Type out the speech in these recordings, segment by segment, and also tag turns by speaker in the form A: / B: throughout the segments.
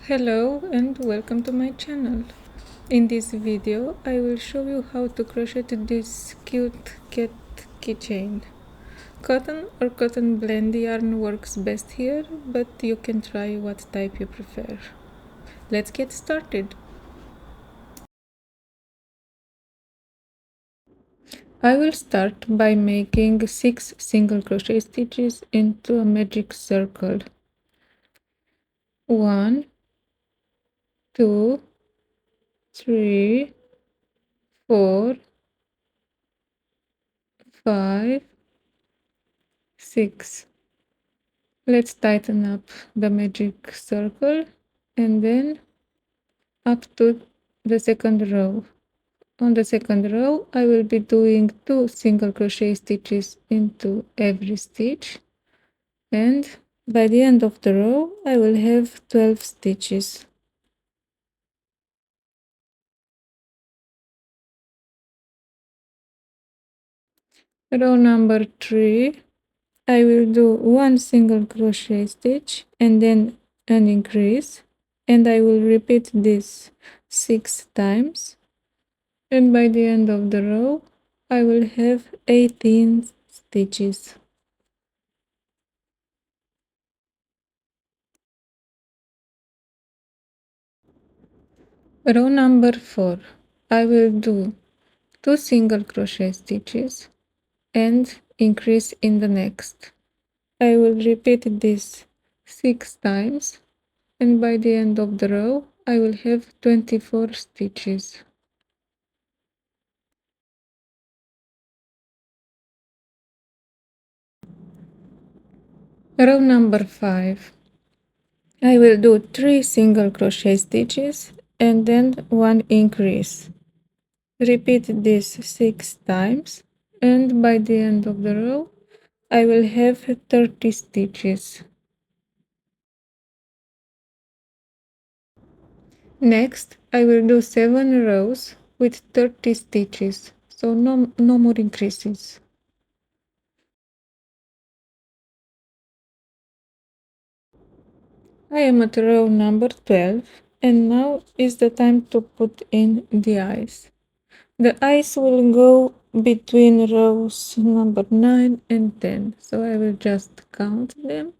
A: Hello and welcome to my channel. In this video I will show you how to crochet this cute cat keychain. Cotton or cotton blend yarn works best here, but you can try what type you prefer. Let's get started. I will start by making 6 single crochet stitches into a magic circle. 1, 2, 3, 4, 5, 6. Let's tighten up the magic circle and then up to the second row. On the second row, I will be doing 2 single crochet stitches into every stitch, and by the end of the row, I will have 12 stitches. Row number 3, I will do 1 single crochet stitch and then an increase, and I will repeat this 6 times. And by the end of the row, I will have 18 stitches. Row number 4, I will do 2 single crochet stitches and increase in the next. I will repeat this 6 times, and by the end of the row, I will have 24 stitches. Row number 5, I will do 3 single crochet stitches and then 1 increase. Repeat this 6 times, and by the end of the row, I will have 30 stitches. Next, I will do 7 rows with 30 stitches, so no more increases. I am at row number 12, and now is the time to put in the eyes. The eyes will go between rows number 9 and 10, so I will just count them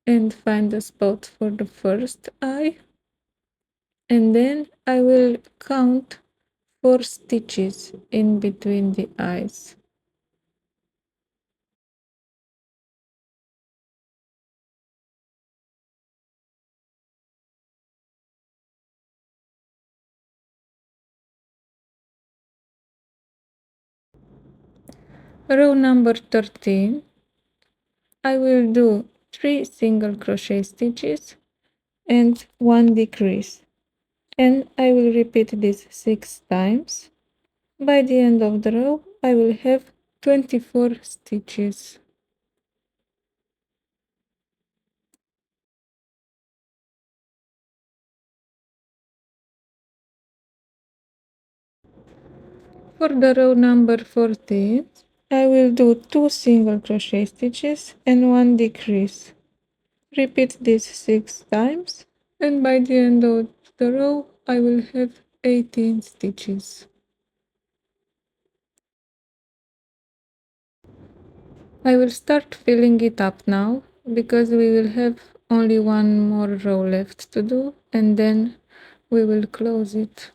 A: and find a spot for the first eye, and then I will count 4 stitches in between the eyes. Row number 13, I will do 3 single crochet stitches and 1 decrease, and I will repeat this 6 times. By the end of the row, I will have 24 stitches. For the row number 14, I will do 2 single crochet stitches and 1 decrease. Repeat this 6 times, and by the end of the row, I will have 18 stitches. I will start filling it up now, because we will have only one more row left to do, and then we will close it.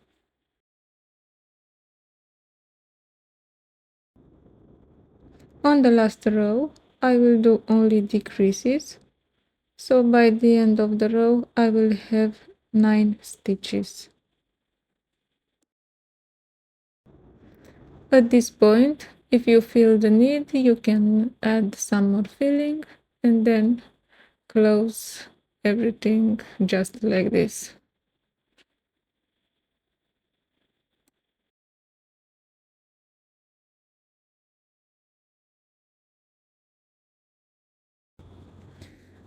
A: On the last row, I will do only decreases, so by the end of the row, I will have 9 stitches. At this point, if you feel the need, you can add some more filling and then close everything just like this.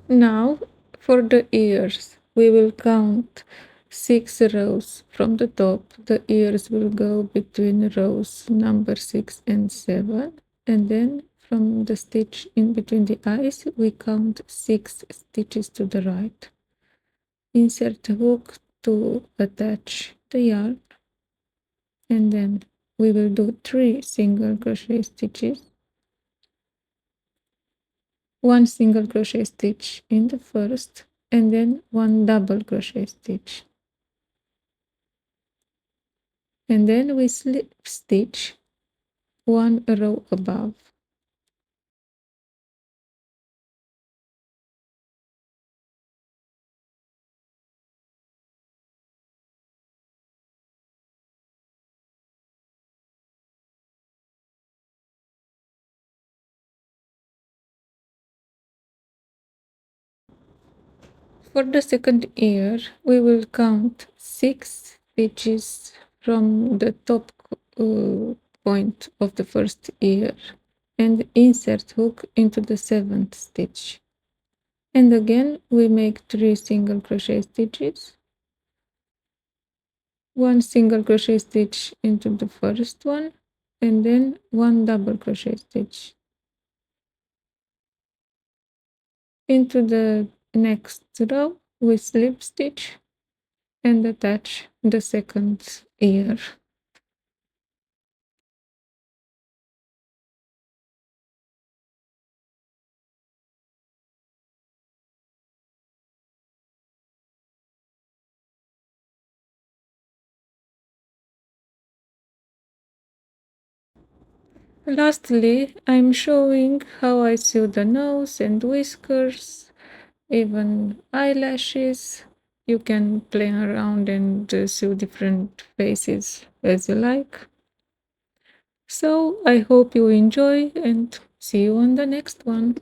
A: Now for the ears, we will count 6 rows from the top. The ears will go between rows number 6 and 7, and then from the stitch in between the eyes we count 6 stitches to the right. insert a hook to attach the yarn, and then we will do 3 single crochet stitches, 1 single crochet stitch in the first, and then 1 double crochet stitch, and then we slip stitch 1 row above. For the second ear, we will count 6 stitches from the top point of the first ear and insert hook into the 7th stitch. And again, we make 3 single crochet stitches, 1 single crochet stitch into the first one, and then 1 double crochet stitch. Into the next row, we slip stitch and attach the second ear. Lastly, I'm showing how I sew the nose and whiskers, even eyelashes. You can play around and sew different faces as you like. So I hope you enjoy and see you on the next one.